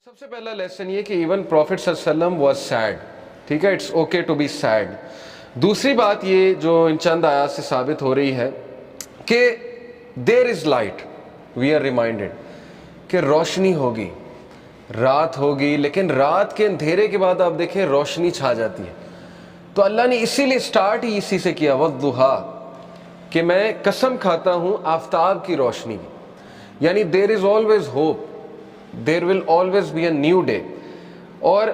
سب سے پہلا لیسن یہ کہ ایون پروفٹ صلی اللہ علیہ وسلم واز سیڈ. ٹھیک ہے, it's okay to be said. دوسری بات یہ جو ان چند آیات سے ثابت ہو رہی ہے کہ there is light. We are reminded کہ روشنی ہوگی, رات ہوگی, لیکن رات کے اندھیرے کے بعد آپ دیکھیں روشنی چھا جاتی ہے. تو اللہ نے اسی لیے سٹارٹ ہی اسی سے کیا, والضحیٰ, کہ میں قسم کھاتا ہوں آفتاب کی روشنی کی. یعنی there is always hope, there will always be a new day. اور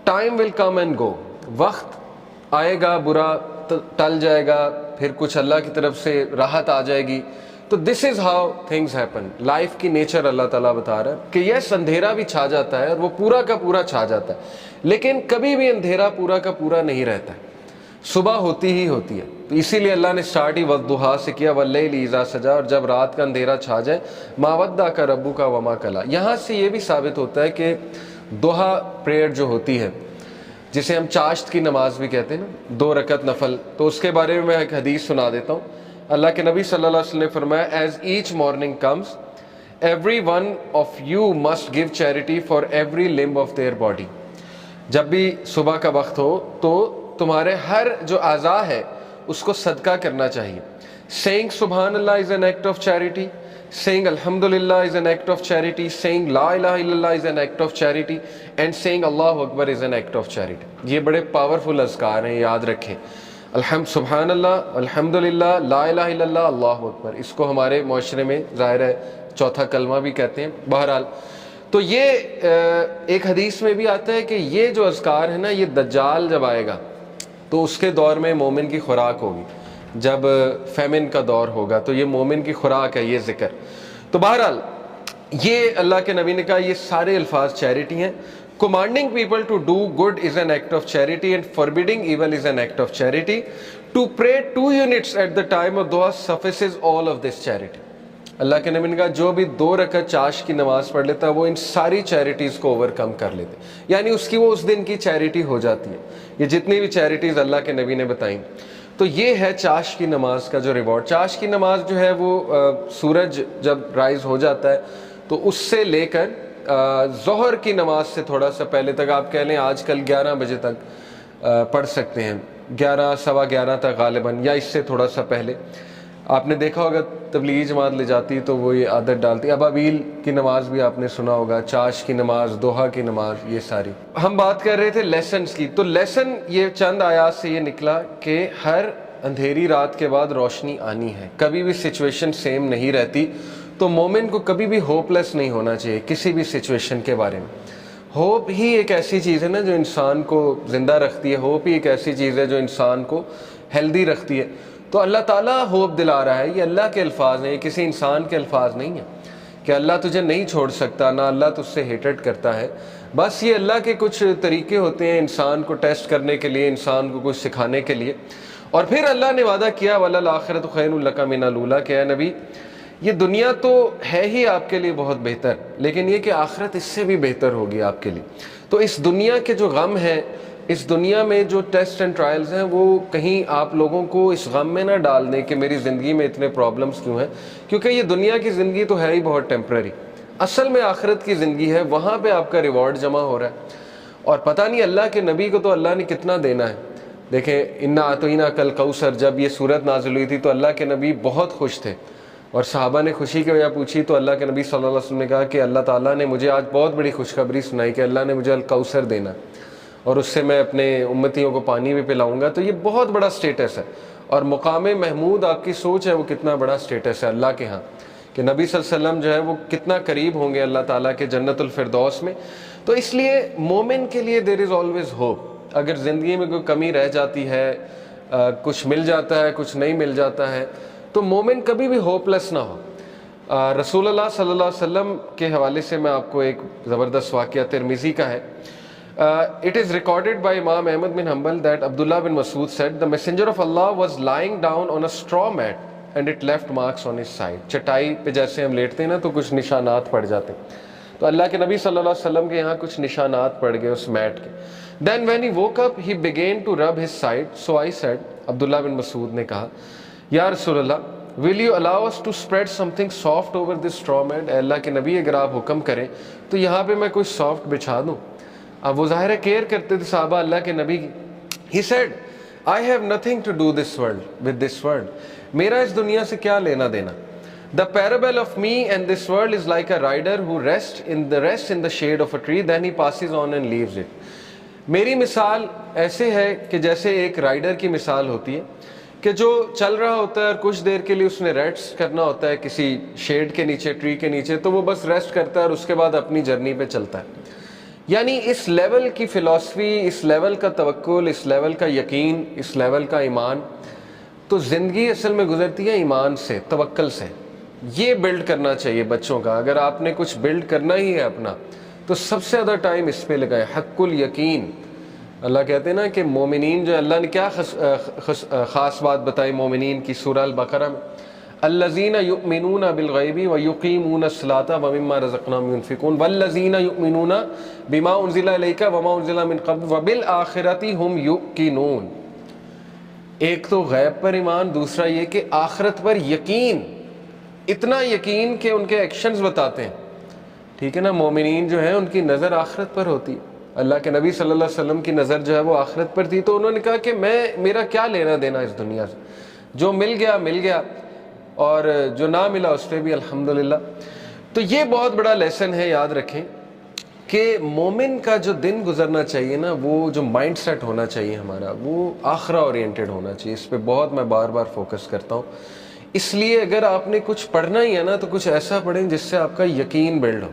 time will come and go, وقت آئے گا, برا ٹل جائے گا, پھر کچھ اللہ کی طرف سے راحت آ جائے گی. تو this is how things happen. Life کی نیچر اللہ تعالیٰ بتا رہا ہے کہ یس اندھیرا بھی چھا جاتا ہے اور وہ پورا کا پورا چھا جاتا ہے, لیکن کبھی بھی اندھیرا پورا کا پورا نہیں رہتا ہے, صبح ہوتی ہی ہوتی ہے. تو اسی لیے اللہ نے سٹارٹ ہی والضحیٰ سے کیا, واللیل اذا سجا, اور جب رات کا اندھیرا چھا جائے, ما ودعک ربک وما قلی. یہاں سے یہ بھی ثابت ہوتا ہے کہ ضحیٰ پریئر جو ہوتی ہے, جسے ہم چاشت کی نماز بھی کہتے ہیں نا, 2 رکعت نفل, تو اس کے بارے میں ایک حدیث سنا دیتا ہوں. اللہ کے نبی صلی اللہ علیہ وسلم نے فرمایا, as each morning comes every one of you must give charity for every limb of their body. جب بھی صبح کا وقت ہو تو تمہارے ہر جو اعضاء ہے اس کو صدقہ کرنا چاہیے. سیئنگ سبحان اللہ is an act of charity, saying alhamdulillah is an act of charity, saying la ilaha illallah is an act of charity, and saying Allahu Akbar is an act of charity. یہ بڑے powerful اذکار ہیں, یاد رکھیں. سبحان اللہ, الحمدللہ, لا الہ الا اللہ, اللہ اکبر. اس کو ہمارے معاشرے میں ظاہر ہے چوتھا کلمہ بھی کہتے ہیں. بہرحال تو یہ ایک حدیث میں بھی آتا ہے کہ یہ جو اذکار ہے نا, یہ دجال جب آئے گا تو اس کے دور میں مومن کی خوراک ہوگی. جب فیمن کا دور ہوگا تو یہ مومن کی خوراک ہے یہ ذکر. تو بہرحال یہ اللہ کے نبی نے کہا یہ سارے الفاظ چیریٹی ہیں. Commanding people to do good is an act of charity, and forbidding evil is an act of charity. To pray 2 units at the time of dua suffices all of this charity. اللہ کے نبی نے کہا جو بھی 2 رکعت چاش کی نماز پڑھ لیتا ہے وہ ان ساری چیریٹیز کو اوور کم کر لیتے, یعنی اس کی وہ اس دن کی چیریٹی ہو جاتی ہے. یہ جتنی بھی چیریٹیز اللہ کے نبی نے بتائیں, تو یہ ہے چاش کی نماز کا جو ریوارڈ. چاش کی نماز جو ہے وہ سورج جب رائز ہو جاتا ہے تو اس سے لے کر ظہر کی نماز سے تھوڑا سا پہلے تک, آپ کہہ لیں آج کل 11 بجے تک پڑھ سکتے ہیں, 11 سوا 11 تک غالباً, یا اس سے تھوڑا سا پہلے. آپ نے دیکھا ہوگا تبلیغی جماعت لے جاتی تو وہ یہ عادت ڈالتی. ابابیل کی نماز بھی آپ نے سنا ہوگا, چاش کی نماز, دوحہ کی نماز, یہ ساری. ہم بات کر رہے تھے لیسنز کی. تو لیسن یہ چند آیات سے یہ نکلا کہ ہر اندھیری رات کے بعد روشنی آنی ہے. کبھی بھی سچویشن سیم نہیں رہتی, تو مومن کو کبھی بھی ہوپ لیس نہیں ہونا چاہیے کسی بھی سچویشن کے بارے میں. ہوپ ہی ایک ایسی چیز ہے نا جو انسان کو زندہ رکھتی ہے. ہوپ ہی ایک ایسی چیز ہے جو انسان کو ہیلدی رکھتی ہے. تو اللہ تعالیٰ ہوپ دلا رہا ہے. یہ اللہ کے الفاظ ہیں, یہ کسی انسان کے الفاظ نہیں ہیں کہ اللہ تجھے نہیں چھوڑ سکتا, نہ اللہ تجھ سے ہیٹڈ کرتا ہے. بس یہ اللہ کے کچھ طریقے ہوتے ہیں انسان کو ٹیسٹ کرنے کے لیے, انسان کو کچھ سکھانے کے لیے. اور پھر اللہ نے وعدہ کیا وَلَلْآخِرَةُ خَيْرٌ لَكَ مِنَ الْأُولَىٰ, کہ اے نبی یہ دنیا تو ہے ہی آپ کے لیے بہت بہتر, لیکن یہ کہ آخرت اس سے بھی بہتر ہوگی آپ کے لیے. تو اس دنیا کے جو غم ہیں, اس دنیا میں جو ٹیسٹ اینڈ ٹرائلز ہیں, وہ کہیں آپ لوگوں کو اس غم میں نہ ڈال دیں کہ میری زندگی میں اتنے پرابلمز کیوں ہیں, کیونکہ یہ دنیا کی زندگی تو ہے ہی بہت ٹیمپرری. اصل میں آخرت کی زندگی ہے, وہاں پہ آپ کا ریوارڈ جمع ہو رہا ہے. اور پتہ نہیں اللہ کے نبی کو تو اللہ نے کتنا دینا ہے. دیکھیں انا اعطیناک الکوثر, جب یہ صورت نازل ہوئی تھی تو اللہ کے نبی بہت خوش تھے, اور صحابہ نے خوشی کی وجہ پوچھی تو اللہ کے نبی صلی اللہ علیہ وسلم نے کہا کہ اللہ تعالیٰ نے مجھے آج بہت بڑی خوشخبری سنائی کہ اللہ نے مجھے الکوثر دینا, اور اس سے میں اپنے امتیوں کو پانی بھی پلاؤں گا. تو یہ بہت بڑا سٹیٹس ہے, اور مقام محمود آپ کی سوچ ہے وہ کتنا بڑا سٹیٹس ہے اللہ کے ہاں, کہ نبی صلی اللہ علیہ وسلم جو ہے وہ کتنا قریب ہوں گے اللہ تعالیٰ کے جنت الفردوس میں. تو اس لیے مومن کے لیے دیر از آلویز ہوپ. اگر زندگی میں کوئی کمی رہ جاتی ہے, کچھ مل جاتا ہے, کچھ نہیں مل جاتا ہے, تو مومن کبھی بھی ہوپ لیس نہ ہو. رسول اللہ صلی اللہ علیہ وسلم کے حوالے سے میں آپ کو ایک زبردست واقعہ ترمذی کا ہے. It is recorded by Imam Ahmad bin Hanbal that Abdullah bin Mas'ud said, the messenger of Allah was lying down on a straw mat and it left marks on his side. چٹائی پہ جیسے ہم لیٹتے ہیں نا تو کچھ نشانات پڑ جاتے ہیں, تو اللہ کے نبی صلی اللہ علیہ وسلم کے یہاں کچھ نشانات پڑ گئے اس میٹ کے. Then when he woke up, he began to rub his side. So I said, عبداللہ بن مسعود نے کہا, یا رسول اللہ will you allow us to spread something soft over this straw mat؟ اے اللہ کے نبی اگر آپ حکم کریں تو یہاں پہ میں کوئی سافٹ بچھا دوں. اب وہ ظاہر ہے کیئر کرتے تھے صحابہ اللہ کے نبی کی. He said I have nothing to do with this world. میرا اس دنیا سے کیا لینا دینا. The parable of me and this world is like a rider who rests in the shade of a tree, then he passes on and leaves it. میری مثال ایسے ہے کہ جیسے ایک رائڈر کی مثال ہوتی ہے کہ جو چل رہا ہوتا ہے اور کچھ دیر کے لیے اس نے ریسٹ کرنا ہوتا ہے کسی شیڈ کے نیچے, ٹری کے نیچے, تو وہ بس ریسٹ کرتا ہے اور اس کے بعد اپنی جرنی پہ چلتا ہے. یعنی اس لیول کی فلسفی, اس لیول کا توکل, اس لیول کا یقین, اس لیول کا ایمان, تو زندگی اصل میں گزرتی ہے ایمان سے, توکل سے. یہ بلڈ کرنا چاہیے بچوں کا. اگر آپ نے کچھ بلڈ کرنا ہی ہے اپنا تو سب سے زیادہ ٹائم اس پہ لگائیں, حق الیقین. اللہ کہتے ہیں نا کہ مومنین جو, اللہ نے کیا خاص بات بتائی مومنین کی سورہ البقرہ میں, الذین یؤمنون بالغیب ویقیمون الصلاۃ ومما رزقناہم ینفقون والذین یؤمنون بما انزل الیک وما انزل من قبل وبالآخرۃ ھم یوقنون. ایک تو غیب پر ایمان, دوسرا یہ کہ آخرت پر یقین, اتنا یقین کہ ان کے ایکشنز بتاتے ہیں. ٹھیک ہے نا, مومنین جو ہیں ان کی نظر آخرت پر ہوتی ہے. اللہ کے نبی صلی اللہ علیہ وسلم کی نظر جو ہے وہ آخرت پر تھی, تو انہوں نے کہا کہ میرا کیا لینا دینا اس دنیا سے, جو مل گیا مل گیا اور جو نہ ملا اس پہ بھی الحمدللہ. تو یہ بہت بڑا لیسن ہے, یاد رکھیں کہ مومن کا جو دن گزرنا چاہیے نا, وہ جو مائنڈ سیٹ ہونا چاہیے ہمارا, وہ آخرہ اورینٹڈ ہونا چاہیے. اس پہ بہت میں بار بار فوکس کرتا ہوں. اس لیے اگر آپ نے کچھ پڑھنا ہی ہے نا تو کچھ ایسا پڑھیں جس سے آپ کا یقین بلڈ ہو.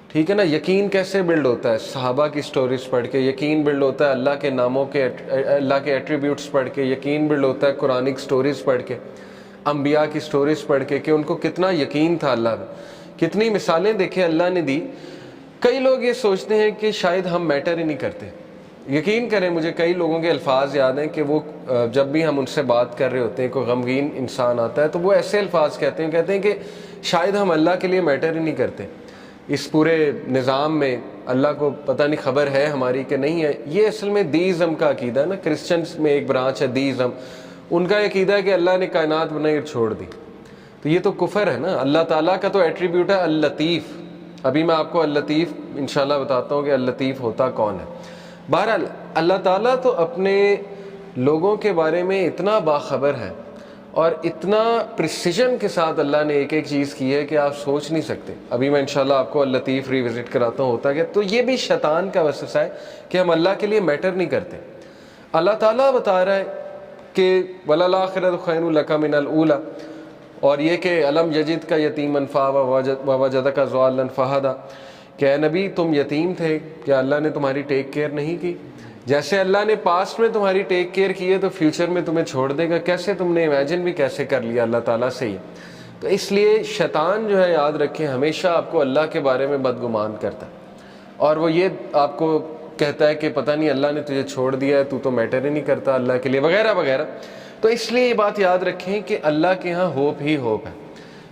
ٹھیک ہے نا, یقین کیسے بلڈ ہوتا ہے؟ صحابہ کی سٹوریز پڑھ کے یقین بلڈ ہوتا ہے, اللہ کے ناموں کے, اللہ کے ایٹریبیوٹس پڑھ کے یقین بلڈ ہوتا ہے, قرآنک سٹوریز پڑھ کے, انبیاء کی سٹوریز پڑھ کے کہ ان کو کتنا یقین تھا اللہ میں, کتنی مثالیں دیکھیں اللہ نے دی. کئی لوگ یہ سوچتے ہیں کہ شاید ہم میٹر ہی نہیں کرتے. یقین کریں مجھے کئی لوگوں کے الفاظ یاد ہیں کہ وہ جب بھی ہم ان سے بات کر رہے ہوتے ہیں, کوئی غمگین انسان آتا ہے تو وہ ایسے الفاظ کہتے ہیں کہ شاید ہم اللہ کے لیے میٹر ہی نہیں کرتے. اس پورے نظام میں اللہ کو پتہ نہیں خبر ہے ہماری کہ نہیں ہے. یہ اصل میں دیزم کا عقیدہ ہے نا, کرسچنس میں ایک برانچ ہے دیزم, ان کا عقیدہ ہے کہ اللہ نے کائنات بنائی اور چھوڑ دی. تو یہ تو کفر ہے نا. اللہ تعالیٰ کا تو ایٹریبیوٹ ہے اللطیف. ابھی میں آپ کو اللطیف انشاءاللہ بتاتا ہوں کہ اللطیف ہوتا کون ہے. بہرحال اللہ تعالیٰ تو اپنے لوگوں کے بارے میں اتنا باخبر ہے اور اتنا پریسیجن کے ساتھ اللہ نے ایک ایک چیز کی ہے کہ آپ سوچ نہیں سکتے. ابھی میں انشاءاللہ آپ کو اللطیف ریوزٹ کراتا ہوں ہوتا کہ, تو یہ بھی شیطان کا وسوسہ ہے کہ ہم اللہ کے لیے میٹر نہیں کرتے. اللہ تعالیٰ بتا رہا ہے کہ وَلَلْآخِرَةُ خَيْرٌ لَكَ مِنَ الْأُولَى, اور یہ کہ الم یجد کا یتیمن ووجدک ضالًا فہدیٰ, کہ اے نبی تم یتیم تھے, کیا اللہ نے تمہاری ٹیک کیئر نہیں کی؟ جیسے اللہ نے پاسٹ میں تمہاری ٹیک کیئر کی ہے تو فیوچر میں تمہیں چھوڑ دے گا. کیسے تم نے امیجن بھی کیسے کر لیا اللہ تعالیٰ سے ہی. تو اس لیے شیطان جو ہے, یاد رکھیں, ہمیشہ آپ کو اللہ کے بارے میں بدگمان کرتا ہے اور وہ یہ آپ کو کہتا ہے کہ پتہ نہیں اللہ نے تجھے چھوڑ دیا ہے, تو میٹر ہی نہیں کرتا اللہ کے لیے, وغیرہ وغیرہ. تو اس لیے یہ بات یاد رکھیں کہ اللہ کے ہاں ہوپ ہی ہوپ ہے.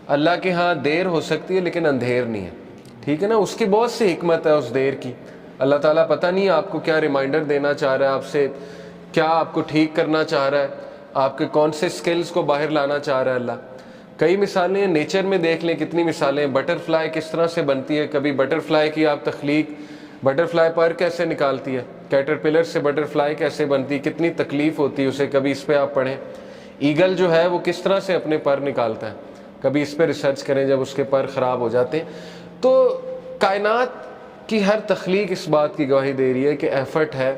اللہ کے ہاں دیر ہو سکتی ہے لیکن اندھیر نہیں ہے. ٹھیک ہے نا, اس کی بہت سی حکمت ہے اس دیر کی. اللہ تعالیٰ پتہ نہیں آپ کو کیا ریمائنڈر دینا چاہ رہا ہے آپ سے, کیا آپ کو ٹھیک کرنا چاہ رہا ہے, آپ کے کون سے سکلز کو باہر لانا چاہ رہا ہے اللہ. کئی مثالیں نیچر میں دیکھ لیں, کتنی مثالیں. بٹر فلائی کس طرح سے بنتی ہے, کبھی بٹر فلائی کی آپ تخلیق, بٹر فلائی پر کیسے نکالتی ہے, کیٹر پلر سے بٹر فلائی کیسے بنتی, کتنی تکلیف ہوتی ہے اسے, کبھی اس پہ آپ پڑھیں. ایگل جو ہے وہ کس طرح سے اپنے پر نکالتا ہے, کبھی اس پہ ریسرچ کریں جب اس کے پر خراب ہو جاتے ہیں. تو کائنات کی ہر تخلیق اس بات کی گواہی دے رہی ہے کہ ایفرٹ ہے,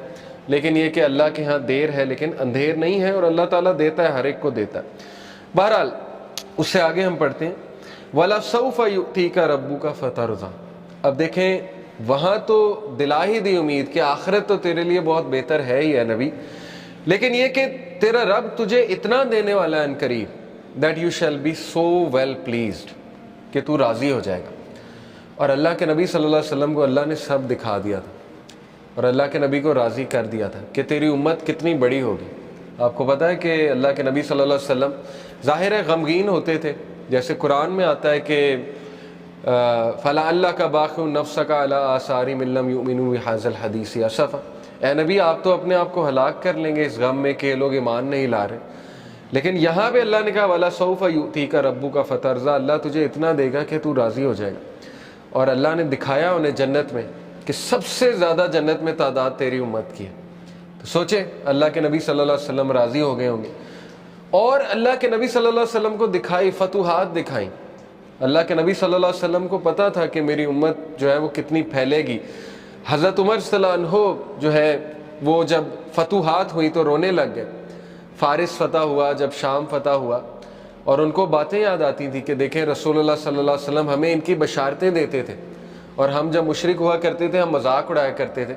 لیکن یہ کہ اللہ کے ہاں دیر ہے لیکن اندھیر نہیں ہے, اور اللہ تعالیٰ دیتا ہے, ہر ایک کو دیتا ہے. بہرحال اس سے آگے ہم پڑھتے ہیں وَلَسَوْفَ يُؤْتِيكَ رَبُّكَ فَتَرْضَىٰ. اب دیکھیں وہاں تو دلا ہی دی امید کہ آخرت تو تیرے لیے بہت بہتر ہے ہی ہے نبی, لیکن یہ کہ تیرا رب تجھے اتنا دینے والا ہے ان قریب that you shall be so well pleased, کہ تو راضی ہو جائے گا. اور اللہ کے نبی صلی اللہ علیہ وسلم کو اللہ نے سب دکھا دیا تھا اور اللہ کے نبی کو راضی کر دیا تھا کہ تیری امت کتنی بڑی ہوگی. آپ کو پتہ ہے کہ اللہ کے نبی صلی اللہ علیہ وسلم ظاہر ہے غمگین ہوتے تھے, جیسے قرآن میں آتا ہے کہ فَلَعَلَّكَ بَاخِعٌ نَفْسَكَ عَلَىٰ آثَارِهِمْ إِن لَّمْ يُؤْمِنُوا بِهَٰذَا الْحَدِيثِ أَسَفًا. اے نبی آپ تو اپنے آپ کو ہلاک کر لیں گے اس غم میں کہ یہ لوگ ایمان نہیں لا رہے, لیکن یہاں پہ اللہ نے کہا وَلَا سَوْفَ يُؤْتِيكَ رَبُّكَ فَتَرْضَىٰ، اللہ تجھے اتنا دے گا کہ تو راضی ہو جائے گا. اور اللہ نے دکھایا انہیں جنت میں کہ سب سے زیادہ جنت میں تعداد تیری امت کی ہے. تو سوچے اللہ کے نبی صلی اللہ علیہ وسلم راضی ہو گئے ہوں گے. اور اللہ کے نبی صلی اللہ علیہ وسلم کو دکھائی، فتوحات دکھائیں. اللہ کے نبی صلی اللہ علیہ وسلم کو پتا تھا کہ میری امت جو ہے وہ کتنی پھیلے گی. حضرت عمر صلی اللہ عنہ جو ہے وہ جب فتوحات ہوئی تو رونے لگ گئے. فارس فتح ہوا، جب شام فتح ہوا، اور ان کو باتیں یاد آتی تھیں کہ دیکھیں رسول اللہ صلی اللہ علیہ وسلم ہمیں ان کی بشارتیں دیتے تھے، اور ہم جب مشرک ہوا کرتے تھے ہم مذاق اڑایا کرتے تھے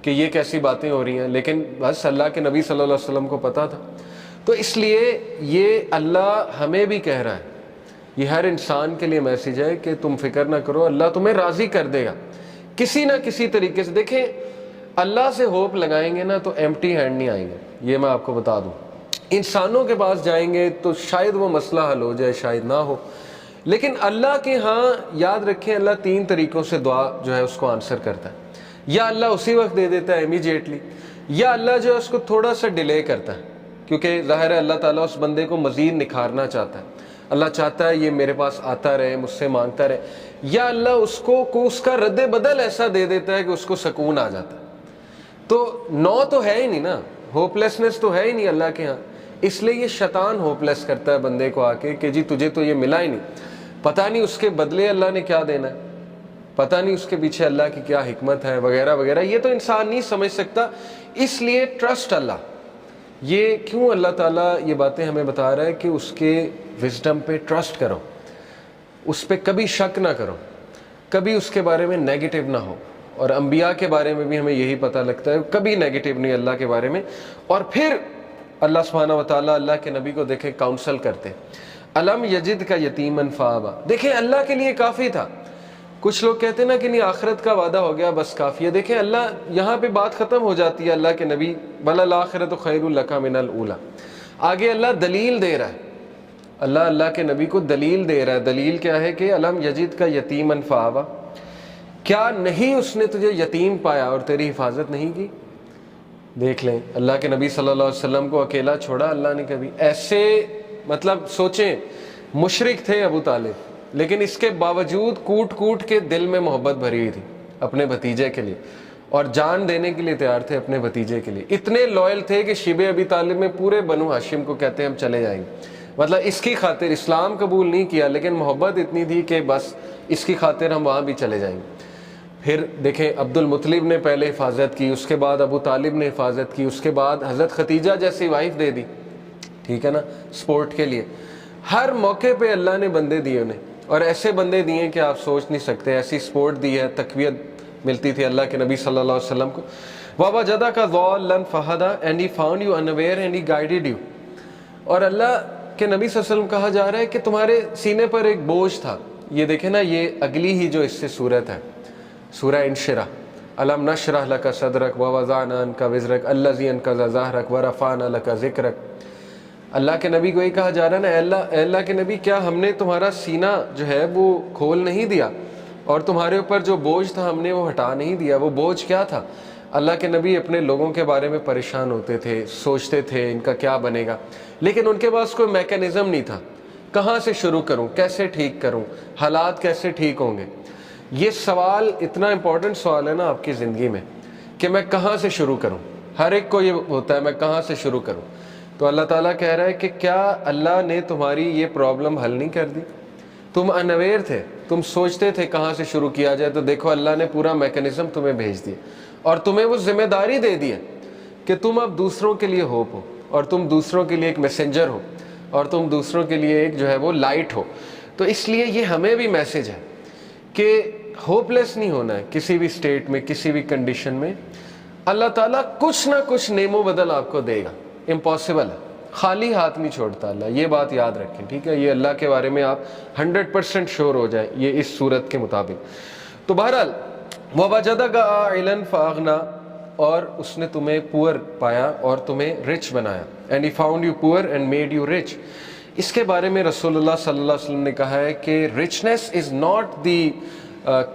کہ یہ کیسی باتیں ہو رہی ہیں. لیکن بس اللہ کے نبی صلی اللہ علیہ وسلم کو پتا تھا. تو اس لیے یہ اللہ ہمیں بھی کہہ رہا ہے، یہ ہر انسان کے لیے میسیج ہے کہ تم فکر نہ کرو، اللہ تمہیں راضی کر دے گا کسی نہ کسی طریقے سے. دیکھیں اللہ سے ہوپ لگائیں گے نا تو ایمٹی ہینڈ نہیں آئیں گے، یہ میں آپ کو بتا دوں. انسانوں کے پاس جائیں گے تو شاید وہ مسئلہ حل ہو جائے، شاید نہ ہو. لیکن اللہ کے ہاں یاد رکھیں اللہ 3 طریقوں سے دعا جو ہے اس کو آنسر کرتا ہے. یا اللہ اسی وقت دے دیتا ہے امیجیٹلی، یا اللہ جو ہے اس کو تھوڑا سا ڈیلے کرتا ہے، کیونکہ ظاہر ہے اللہ تعالیٰ اس بندے کو مزید نکھارنا چاہتا ہے. اللہ چاہتا ہے یہ میرے پاس آتا رہے، مجھ سے مانگتا رہے. یا اللہ اس کو اس کا رد بدل ایسا دے دیتا ہے کہ اس کو سکون آ جاتا ہے. تو نو تو ہے ہی نہیں نا، ہوپ لیسنس تو ہے ہی نہیں اللہ کے ہاں. اس لیے یہ شیطان ہوپ لیس کرتا ہے بندے کو آ کے کہ جی تجھے تو یہ ملا ہی نہیں، پتہ نہیں اس کے بدلے اللہ نے کیا دینا ہے، پتہ نہیں اس کے پیچھے اللہ کی کیا حکمت ہے وغیرہ وغیرہ. یہ تو انسان نہیں سمجھ سکتا. اس لیے ٹرسٹ اللہ. یہ کیوں اللہ تعالیٰ یہ باتیں ہمیں بتا رہا ہے کہ اس کے وزڈم پہ ٹرسٹ کرو، اس پہ کبھی شک نہ کرو، کبھی اس کے بارے میں نیگیٹو نہ ہو. اور انبیاء کے بارے میں بھی ہمیں یہی پتہ لگتا ہے، کبھی نیگیٹو نہیں اللہ کے بارے میں. اور پھر اللہ سبحانہ و تعالیٰ اللہ کے نبی کو دیکھیں کاؤنسل کرتے. الم یجد کا یتیمن فآوا، دیکھیں اللہ کے لیے کافی تھا. کچھ لوگ کہتے ہیں نا کہ نہیں آخرت کا وعدہ ہو گیا بس کافی ہے. دیکھیں اللہ یہاں پہ بات ختم ہو جاتی ہے اللہ کے نبی بل الآخرۃ خیر لک من الاولی. آگے اللہ دلیل دے رہا ہے، اللہ کے نبی کو دلیل دے رہا ہے. دلیل کیا ہے کہ الم یجد کا یتیمن فآوا، کیا نہیں اس نے تجھے یتیم پایا اور تیری حفاظت نہیں کی. دیکھ لیں اللہ کے نبی صلی اللہ علیہ وسلم کو اکیلا چھوڑا اللہ نے کبھی. ایسے مطلب سوچیں مشرک تھے ابو طالب، لیکن اس کے باوجود کوٹ کوٹ کے دل میں محبت بھری ہوئی تھی اپنے بھتیجے کے لیے، اور جان دینے کے لیے تیار تھے اپنے بھتیجے کے لیے. اتنے لوئل تھے کہ شیبہ ابی طالب میں پورے بنو ہاشم کو کہتے ہیں ہم چلے جائیں گے. مطلب اس کی خاطر اسلام قبول نہیں کیا، لیکن محبت اتنی تھی کہ بس اس کی خاطر ہم وہاں بھی چلے جائیں گے. پھر دیکھیں عبد المطلب نے پہلے حفاظت کی، اس کے بعد ابو طالب نے حفاظت کی، اس کے بعد حضرت ختیجہ جیسی وائف دے دی، ٹھیک ہے نا، سپورٹ کے لیے. ہر موقع پہ اللہ نے بندے دیے انہیں، اور ایسے بندے دیے کہ آپ سوچ نہیں سکتے. ایسی سپورٹ دی ہے، تقویت ملتی تھی اللہ کے نبی صلی اللہ علیہ وسلم کو. وَوَجَدَكَ ضَالًّا فَهَدَىٰ and he found you unaware and he guided you. اور اللہ کے نبی صلی اللہ علیہ وسلم کہا جا رہا ہے کہ تمہارے سینے پر ایک بوجھ تھا. یہ دیکھیں نا، یہ اگلی ہی جو اس سے صورت ہے، سورہ انشرح. الم نشرح لک صدرک ووضعنا عنک وزرک الذی انقض ظہرک ورفعنا لک ذکرک. اللہ کے نبی کو یہ کہا جا رہا ہے نا، اے اللہ کے نبی کیا ہم نے تمہارا سینہ جو ہے وہ کھول نہیں دیا، اور تمہارے اوپر جو بوجھ تھا ہم نے وہ ہٹا نہیں دیا. وہ بوجھ کیا تھا؟ اللہ کے نبی اپنے لوگوں کے بارے میں پریشان ہوتے تھے، سوچتے تھے ان کا کیا بنے گا، لیکن ان کے پاس کوئی میکینزم نہیں تھا. کہاں سے شروع کروں، کیسے ٹھیک کروں، حالات کیسے ٹھیک ہوں گے. یہ سوال اتنا امپورٹنٹ سوال ہے نا آپ کی زندگی میں کہ میں کہاں سے شروع کروں. ہر ایک کو یہ ہوتا ہے میں کہاں سے شروع کروں. تو اللہ تعالیٰ کہہ رہا ہے کہ کیا اللہ نے تمہاری یہ پرابلم حل نہیں کر دی؟ تم انویئر تھے، تم سوچتے تھے کہاں سے شروع کیا جائے، تو دیکھو اللہ نے پورا میکینزم تمہیں بھیج دیا، اور تمہیں وہ ذمہ داری دے دی ہے کہ تم اب دوسروں کے لیے ہوپ ہو، اور تم دوسروں کے لیے ایک میسنجر ہو، اور تم دوسروں کے لیے ایک جو ہے وہ لائٹ ہو. تو اس لیے یہ ہمیں بھی میسج ہے کہ ہوپ لیس نہیں ہونا ہے کسی بھی سٹیٹ میں، کسی بھی کنڈیشن میں. اللہ تعالیٰ کچھ نہ کچھ نعم و بدل آپ کو دے گا. امپاسبل ہے، خالی ہاتھ نہیں چھوڑتا اللہ، یہ بات یاد رکھیں، ٹھیک ہے. یہ اللہ کے بارے میں آپ 100% شور ہو جائیں یہ اس صورت کے مطابق. تو بہرحال وَوَجَدَكَ عَائِلًا فَأَغْنَىٰ، اور اس نے تمہیں پور پایا اور تمہیں رچ بنایا. And he found you poor and made you rich. اس کے بارے میں رسول اللہ صلی اللہ علیہ وسلم نے کہا ہے کہ رچنس از ناٹ دی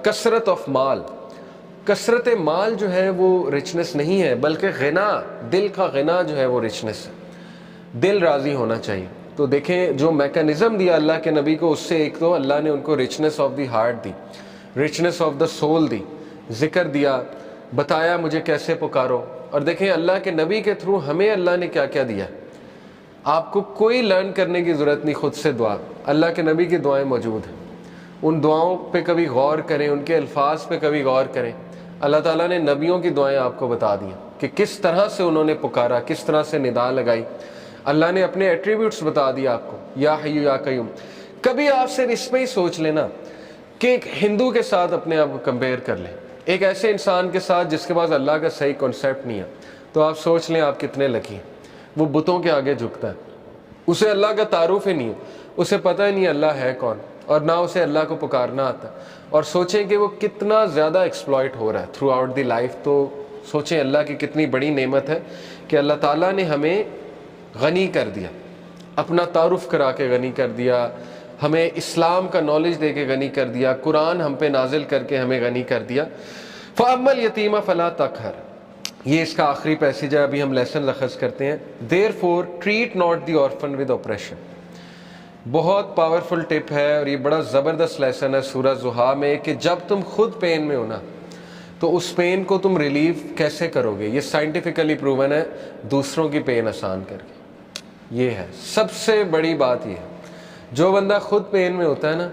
کثرت آف مال. کثرت مال جو ہے وہ رچنس نہیں ہے، بلکہ غنا، دل کا غنا جو ہے وہ رچنس ہے. دل راضی ہونا چاہیے. تو دیکھیں جو میکانزم دیا اللہ کے نبی کو، اس سے ایک تو اللہ نے ان کو رچنس آف دی ہارٹ دی، رچنس آف دا سول دی، ذکر دیا، بتایا مجھے کیسے پکارو. اور دیکھیں اللہ کے نبی کے تھرو ہمیں اللہ نے کیا کیا دیا. آپ کو کوئی لرن کرنے کی ضرورت نہیں، خود سے دعا. اللہ کے نبی کی دعائیں موجود ہیں، ان دعاؤں پہ کبھی غور کریں، ان کے الفاظ پہ کبھی غور کریں. اللہ تعالیٰ نے نبیوں کی دعائیں آپ کو بتا دیں کہ کس طرح سے انہوں نے پکارا، کس طرح سے ندا لگائی. اللہ نے اپنے ایٹریبیوٹس بتا دیا آپ کو، یا حیو یا قیوم. کبھی آپ صرف اس پہ ہی سوچ لینا کہ ایک ہندو کے ساتھ اپنے آپ کو کمپیئر کر لیں، ایک ایسے انسان کے ساتھ جس کے پاس اللہ کا صحیح کانسیپٹ نہیں ہے، تو آپ سوچ لیں آپ کتنے لکی ہیں. وہ بتوں کے آگے جھکتا ہے، اسے اللہ کا تعارف ہی نہیں ہے، اسے پتہ ہی نہیں اللہ ہے کون، اور نہ اسے اللہ کو پکارنا آتا. اور سوچیں کہ وہ کتنا زیادہ ایکسپلائٹ ہو رہا ہے تھرو آؤٹ دی لائف. تو سوچیں اللہ کی کتنی بڑی نعمت ہے کہ اللہ تعالیٰ نے ہمیں غنی کر دیا، اپنا تعارف کرا کے غنی کر دیا، ہمیں اسلام کا نالج دے کے غنی کر دیا، قرآن ہم پہ نازل کر کے ہمیں غنی کر دیا. فَأَمَّا الْيَتِيمَ فَلَا تَقْهَرْ، یہ اس کا آخری پیسیج ہے، ابھی ہم لیسن اخذ کرتے ہیں. Therefore treat not the orphan with oppression. بہت پاورفل ٹپ ہے اور یہ بڑا زبردست لیسن ہے سورہ زحا میں، کہ جب تم خود پین میں ہو نا تو اس پین کو تم ریلیو کیسے کرو گے. یہ سائنٹیفکلی پروون ہے، دوسروں کی پین آسان کر کے. یہ ہے سب سے بڑی بات. یہ ہے جو بندہ خود پین میں ہوتا ہے نا،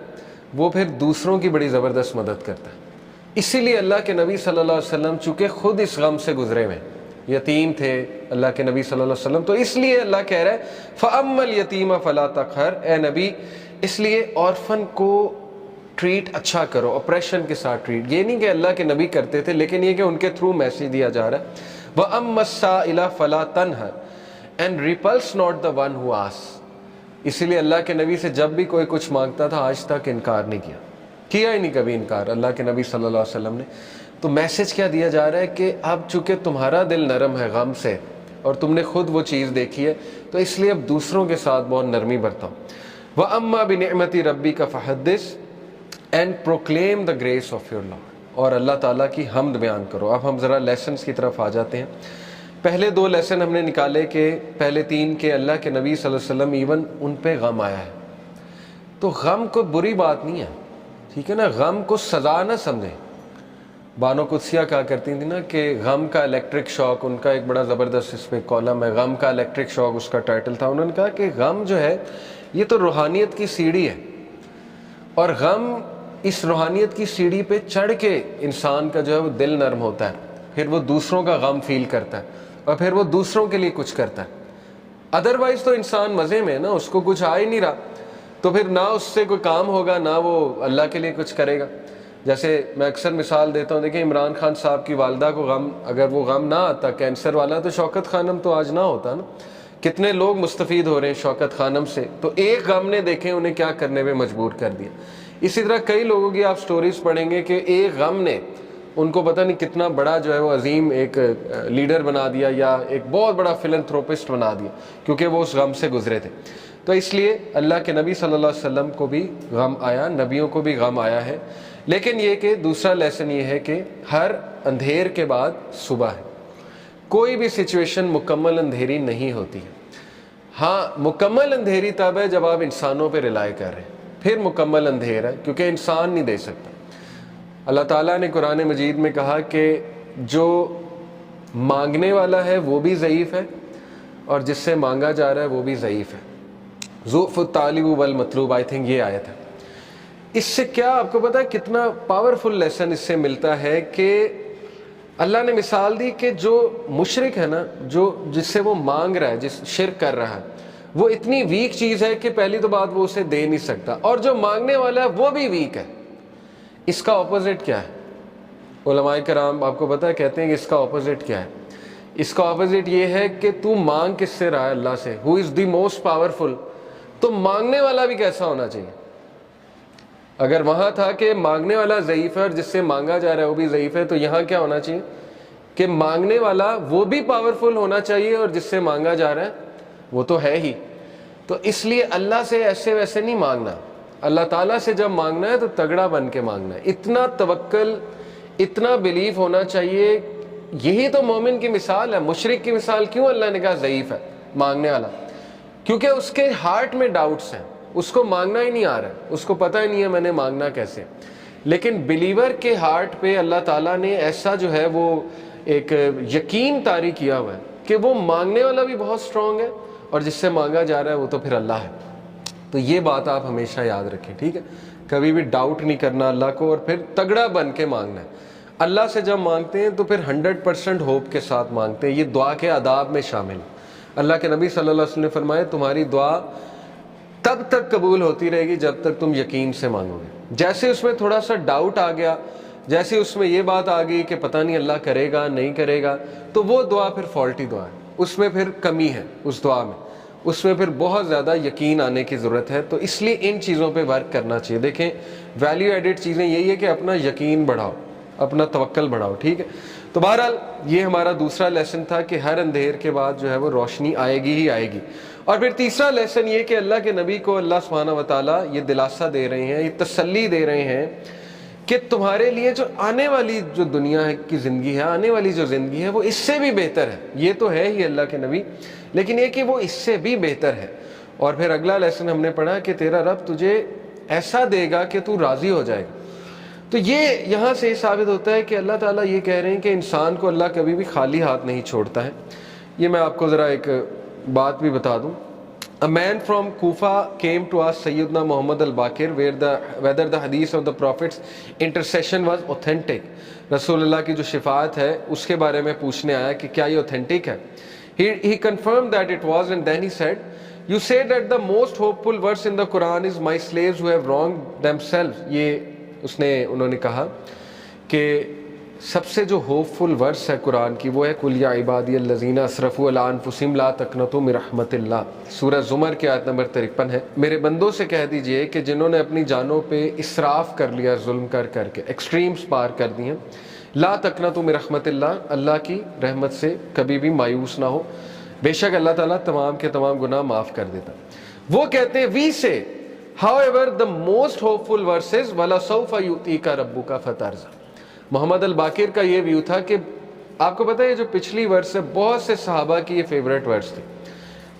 وہ پھر دوسروں کی بڑی زبردست مدد کرتا ہے. اسی لیے اللہ کے نبی صلی اللہ علیہ وسلم چونکہ خود اس غم سے گزرے ہوئے، یتیم تھے اللہ کے نبی صلی اللہ علیہ وسلم، تو اس لیے اللہ کہہ رہا ہے فَأَمَّا الْيَتِيمَ فَلَا تَقْهَرْ، اے نبی اس لیے آرفن کو ٹریٹ اچھا کرو، اپریشن کے ساتھ ٹریٹ. یہ نہیں کہ اللہ کے نبی کرتے تھے، لیکن یہ کہ ان کے تھرو میسیج دیا جا رہا ہے. وَأَمَّا السَّائِلَ فَلَا تَنْهَرْ and repels not the one who asks. اسی لیے اللہ کے نبی سے جب بھی کوئی کچھ مانگتا تھا آج تک انکار نہیں کیا ہی نہیں کبھی انکار اللہ کے نبی صلی اللہ علیہ وسلم نے. تو میسج کیا دیا جا رہا ہے کہ اب چونکہ تمہارا دل نرم ہے غم سے اور تم نے خود وہ چیز دیکھی ہے، تو اس لیے اب دوسروں کے ساتھ بہت نرمی برتاؤ. وَأَمَّا بِنِعْمَةِ رَبِّكَ فَحَدِّثْ and proclaim the grace of your lord, اور اللہ تعالیٰ کی حمد بیان کرو. اب ہم ذرا لیسنس کی طرف آ جاتے ہیں. پہلے 2 لیسن ہم نے نکالے کہ پہلے 3 کہ اللہ کے نبی صلی اللہ علیہ وسلم ایون ان پہ غم آیا ہے. تو غم کوئی بری بات نہیں ہے، ٹھیک ہے نا، غم کو سزا نہ سمجھیں. بانو قدسیہ کہا کرتی تھی نا کہ غم کا الیکٹرک شاک، ان کا ایک بڑا زبردست اس پہ کالم ہے، غم کا الیکٹرک شاک اس کا ٹائٹل تھا. انہوں نے کہا کہ غم جو ہے یہ تو روحانیت کی سیڑھی ہے، اور غم اس روحانیت کی سیڑھی پہ چڑھ کے انسان کا جو ہے وہ دل نرم ہوتا ہے، پھر وہ دوسروں کا غم فیل کرتا ہے اور پھر وہ دوسروں کے لیے کچھ کرتا ہے. ادروائز تو انسان مزے میں نا، اس کو کچھ آ ہی نہیں رہا، تو پھر نہ اس سے کوئی کام ہوگا نہ وہ اللہ کے لیے کچھ کرے گا. جیسے میں اکثر مثال دیتا ہوں، دیکھیں عمران خان صاحب کی والدہ کو غم، اگر وہ غم نہ آتا کینسر والا، تو شوکت خانم تو آج نہ ہوتا نا. کتنے لوگ مستفید ہو رہے ہیں شوکت خانم سے، تو ایک غم نے دیکھیں انہیں کیا کرنے پہ مجبور کر دیا. اسی طرح کئی لوگوں کی آپ سٹوریز پڑھیں گے کہ ایک غم نے ان کو پتہ نہیں کتنا بڑا جو ہے وہ عظیم ایک لیڈر بنا دیا یا ایک بہت بڑا فلنتھروپسٹ بنا دیا، کیونکہ وہ اس غم سے گزرے تھے. تو اس لیے اللہ کے نبی صلی اللہ علیہ وسلم کو بھی غم آیا، نبیوں کو بھی غم آیا ہے. لیکن یہ کہ دوسرا لیسن یہ ہے کہ ہر اندھیر کے بعد صبح ہے. کوئی بھی سچویشن مکمل اندھیری نہیں ہوتی ہے. ہاں مکمل اندھیری تب ہے جب آپ انسانوں پہ رلائے کر رہے ہیں، پھر مکمل اندھیر ہے، کیونکہ انسان نہیں دے سکتا. اللہ تعالیٰ نے قرآن مجید میں کہا کہ جو مانگنے والا ہے وہ بھی ضعیف ہے اور جس سے مانگا جا رہا ہے وہ بھی ضعیف ہے. ضعف الطالب والمطلوب، آئی تھنک یہ آیت ہے. اس سے کیا آپ کو پتا ہے کتنا پاورفل لیسن اس سے ملتا ہے کہ اللہ نے مثال دی کہ جو مشرک ہے نا، جو جس سے وہ مانگ رہا ہے، جس شرک کر رہا ہے، وہ اتنی ویک چیز ہے کہ پہلی تو بات وہ اسے دے نہیں سکتا، اور جو مانگنے والا ہے وہ بھی ویک ہے. اس کا اپوزٹ کیا ہے؟ علماء کرام آپ کو پتہ ہے کہتے ہیں کہ اس کا اپوزٹ کیا ہے. اس کا اپوزٹ یہ ہے کہ تو مانگ کس سے رہا ہے؟ اللہ سے، ہو از دی موسٹ پاورفل. تو مانگنے والا بھی کیسا ہونا چاہیے؟ اگر وہاں تھا کہ مانگنے والا ضعیف ہے اور جس سے مانگا جا رہا ہے وہ بھی ضعیف ہے، تو یہاں کیا ہونا چاہیے کہ مانگنے والا وہ بھی پاورفل ہونا چاہیے اور جس سے مانگا جا رہا ہے وہ تو ہے ہی. تو اس لیے اللہ سے ایسے ویسے نہیں مانگنا. اللہ تعالیٰ سے جب مانگنا ہے تو تگڑا بن کے مانگنا ہے، اتنا توکل، اتنا بلیف ہونا چاہیے. یہی تو مومن کی مثال ہے. مشرک کی مثال کیوں اللہ نے کہا ضعیف ہے مانگنے والا؟ کیونکہ اس کے ہارٹ میں ڈاؤٹس ہیں, اس کو مانگنا ہی نہیں آ رہا ہے, اس کو پتہ ہی نہیں ہے میں نے مانگنا کیسے. لیکن بلیور کے ہارٹ پہ اللہ تعالیٰ نے ایسا جو ہے وہ ایک یقین طاری کیا ہوا ہے کہ وہ مانگنے والا بھی بہت اسٹرانگ ہے اور جس سے مانگا جا رہا ہے وہ تو پھر اللہ ہے. تو یہ بات آپ ہمیشہ یاد رکھیں, ٹھیک ہے, کبھی بھی ڈاؤٹ نہیں کرنا اللہ کو, اور پھر تگڑا بن کے مانگنا ہے. اللہ سے جب مانگتے ہیں تو پھر 100% ہوپ کے ساتھ مانگتے ہیں. یہ دعا کے آداب میں شامل ہے. اللہ کے نبی صلی اللہ علیہ وسلم نے فرمایا تمہاری دعا تب تک قبول ہوتی رہے گی جب تک تم یقین سے مانگو گے. جیسے اس میں تھوڑا سا ڈاؤٹ آ گیا, جیسے اس میں یہ بات آ گئی کہ پتہ نہیں اللہ کرے گا نہیں کرے گا, تو وہ دعا پھر فالٹی دعا ہے, اس میں پھر کمی ہے, اس دعا میں اس میں پھر بہت زیادہ یقین آنے کی ضرورت ہے. تو اس لیے ان چیزوں پہ ورک کرنا چاہیے. دیکھیں ویلیو ایڈڈ چیزیں یہی ہے کہ اپنا یقین بڑھاؤ, اپنا توکل بڑھاؤ, ٹھیک ہے. تو بہرحال یہ ہمارا دوسرا لیسن تھا کہ ہر اندھیر کے بعد جو ہے وہ روشنی آئے گی ہی آئے گی. اور پھر تیسرا لیسن یہ کہ اللہ کے نبی کو اللہ سبحانہ و تعالیٰ یہ دلاسا دے رہے ہیں, یہ تسلی دے رہے ہیں کہ تمہارے لیے جو آنے والی جو دنیا کی زندگی ہے, آنے والی جو زندگی ہے وہ اس سے بھی بہتر ہے. یہ تو ہے ہی اللہ کے نبی, لیکن یہ کہ وہ اس سے بھی بہتر ہے. اور پھر اگلا لیسن ہم نے پڑھا کہ تیرا رب تجھے ایسا دے گا کہ تو راضی ہو جائے گا. تو یہ یہاں سے ثابت ہوتا ہے کہ اللہ تعالیٰ یہ کہہ رہے ہیں کہ انسان کو اللہ کبھی بھی خالی ہاتھ نہیں چھوڑتا ہے. یہ میں آپ کو ذرا ایک بات بھی بتا دوں. A man from Kufa came to ask Sayyidina Muhammad al-Baqir whether the hadith of the Prophet's intercession was authentic. رسول اللہ کی جو شفاعت ہے اس کے بارے میں پوچھنے آیا کہ کیا یہ authentic ہے. He confirmed that it was, and then he said, you say that the most hopeful verse in the Quran is my slaves who have wronged themselves. یہ انہوں نے کہا کہ سب سے جو ہوپ فل ورس ہے قرآن کی وہ ہے قل یا عبادی الذین اسرفوا علی انفسہم لا تقنطوا من رحمت اللہ. سورہ زمر کی آیت نمبر 53 ہے. میرے بندوں سے کہہ دیجئے کہ جنہوں نے اپنی جانوں پہ اسراف کر لیا, ظلم کر کے ایکسٹریمز پار کر دی ہیں, لا تقنطوا من رحمت اللہ, اللہ کی رحمت سے کبھی بھی مایوس نہ ہو, بے شک اللہ تعالیٰ تمام کے تمام گناہ معاف کر دیتا. وہ کہتے ہیں وی سے however the most hopeful verse is وَلَسَوْفَ يُؤْتِيكَ رَبُّكَ فَتَرْضَىٰ. محمد الباقر کا یہ ویو تھا کہ آپ کو پتہ ہے یہ جو پچھلی ورس ہے بہت سے صحابہ کی یہ فیوریٹ ورس تھی,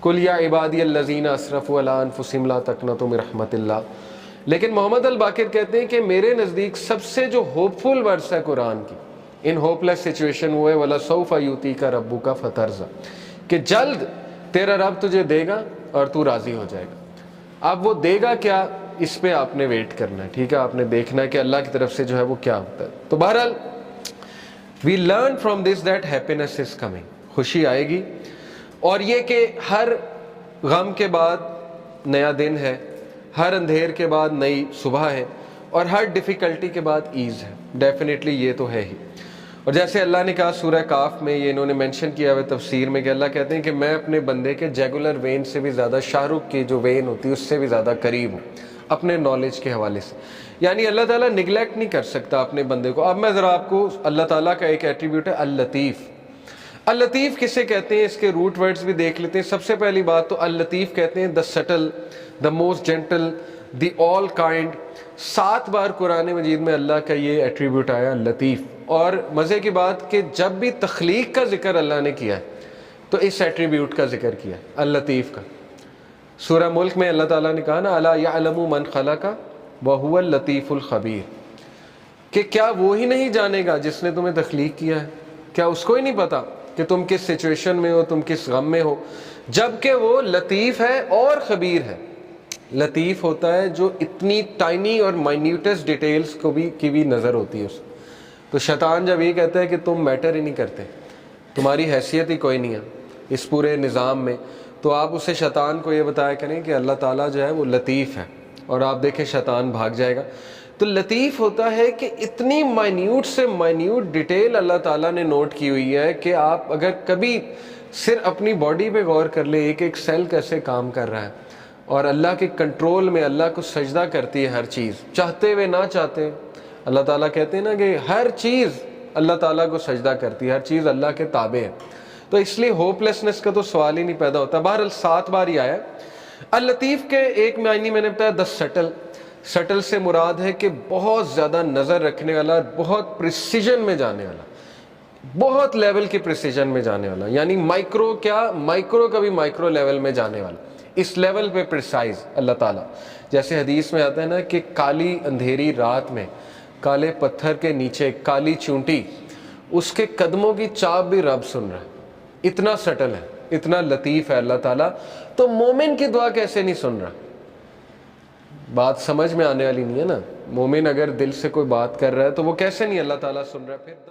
قُلْ يَا عِبَادِيَ الَّذِينَ أَسْرَفُوا عَلَىٰ أَنفُسِهِمْ لَا تَقْنَطُوا مِن رَحْمَتِ اللَّهِ. لیکن محمد الباقر کہتے ہیں کہ میرے نزدیک سب سے جو ہوپ فل ورس ہے قرآن کی ان ہوپ لیس سچویشن وہ ہے وَلَسَوْفَ يُؤْتِيكَ رَبُّكَ فَتَرْضَىٰ, کہ جلد تیرا رب تجھے دے گا اور تو راضی ہو جائے گا. اب وہ دے گا کیا, اس پہ آپ نے ویٹ کرنا ہے, ٹھیک ہے, آپ نے دیکھنا ہے کہ اللہ کی طرف سے جو ہے وہ کیا ہوتا ہے. تو بہرحال we learn from this that happiness is coming, خوشی آئے گی, اور یہ کہ ہر غم کے بعد نیا دن ہے, ہر اندھیر کے بعد نئی صبح ہے, اور ہر ڈیفیکلٹی کے بعد ایز ہے. ڈیفینیٹلی یہ تو ہے ہی. اور جیسے اللہ نے کہا سورہ کاف میں, یہ انہوں نے مینشن کیا ہوا تفسیر میں کہ اللہ کہتے ہیں کہ میں اپنے بندے کے جیگولر وین سے بھی زیادہ, شاہ رخ کی جو وین ہوتی ہے اس سے بھی زیادہ قریب ہوں اپنے نالج کے حوالے سے. یعنی اللہ تعالیٰ نگلیکٹ نہیں کر سکتا اپنے بندے کو. اب میں ذرا آپ کو اللہ تعالیٰ کا ایک ایٹریبیوٹ ہے اللطیف. اللطیف کسے کہتے ہیں, اس کے روٹ ورڈز بھی دیکھ لیتے ہیں. سب سے پہلی بات تو اللطیف کہتے ہیں the subtle, the most gentle, the all kind. 7 بار قرآن مجید میں اللہ کا یہ ایٹریبیوٹ آیا لطیف. اور مزے کی بات کہ جب بھی تخلیق کا ذکر اللہ نے کیا ہے تو اس ایٹریبیوٹ کا ذکر کیا ہے, اللطیف کا. سورہ ملک میں اللہ تعالیٰ نے کہا نا الا یعلم من خلق وهو اللطیف الخبیر, کہ کیا وہی نہیں جانے گا جس نے تمہیں تخلیق کیا ہے, کیا اس کو ہی نہیں پتا کہ تم کس سچویشن میں ہو, تم کس غم میں ہو, جبکہ وہ لطیف ہے اور خبیر ہے. لطیف ہوتا ہے جو اتنی ٹائنی اور مائنیوٹس ڈیٹیلز کو بھی کی بھی نظر ہوتی ہے اس. تو شیطان جب یہ کہتا ہے کہ تم میٹر ہی نہیں کرتے, تمہاری حیثیت ہی کوئی نہیں ہے اس پورے نظام میں, تو آپ اسے شیطان کو یہ بتایا کریں کہ اللہ تعالیٰ جو ہے وہ لطیف ہے, اور آپ دیکھیں شیطان بھاگ جائے گا. تو لطیف ہوتا ہے کہ اتنی مائنیوٹ سے مائنیوٹ ڈیٹیل اللہ تعالیٰ نے نوٹ کی ہوئی ہے کہ آپ اگر کبھی صرف اپنی باڈی پہ غور کر لیں, ایک ایک سیل کیسے کام کر رہا ہے, اور اللہ کے کنٹرول میں اللہ کو سجدہ کرتی ہے ہر چیز, چاہتے ہوئے نہ چاہتے. اللہ تعالیٰ کہتے ہیں نا کہ ہر چیز اللہ تعالیٰ کو سجدہ کرتی ہے, ہر چیز اللہ کے تابع ہے. تو اس لیے ہوپ لیسنس کا تو سوال ہی نہیں پیدا ہوتا. بہرحال 7 بار ہی آیا. اللطیف کے ایک معنی میں نے بتایا دا سٹل. سٹل سے مراد ہے کہ بہت زیادہ نظر رکھنے والا, بہت پریسیجن میں جانے والا, بہت لیول کی پریسیجن میں جانے والا, یعنی مائکرو کیا, مائکرو کا بھی مائکرو لیول میں جانے والا. اس لیول پہ پریسائز اللہ تعالیٰ. جیسے حدیث میں آتا ہے نا کہ کالی اندھیری رات میں کالے پتھر کے نیچے کالی چونٹی، اس کے قدموں کی چاپ بھی رب سن رہا ہے. اتنا سٹل ہے، اتنا لطیف ہے اللہ تعالیٰ. تو مومن کی دعا کیسے نہیں سن رہا؟ بات سمجھ میں آنے والی نہیں ہے نا. مومن اگر دل سے کوئی بات کر رہا ہے تو وہ کیسے نہیں اللہ تعالیٰ سن رہا ہے؟ پھر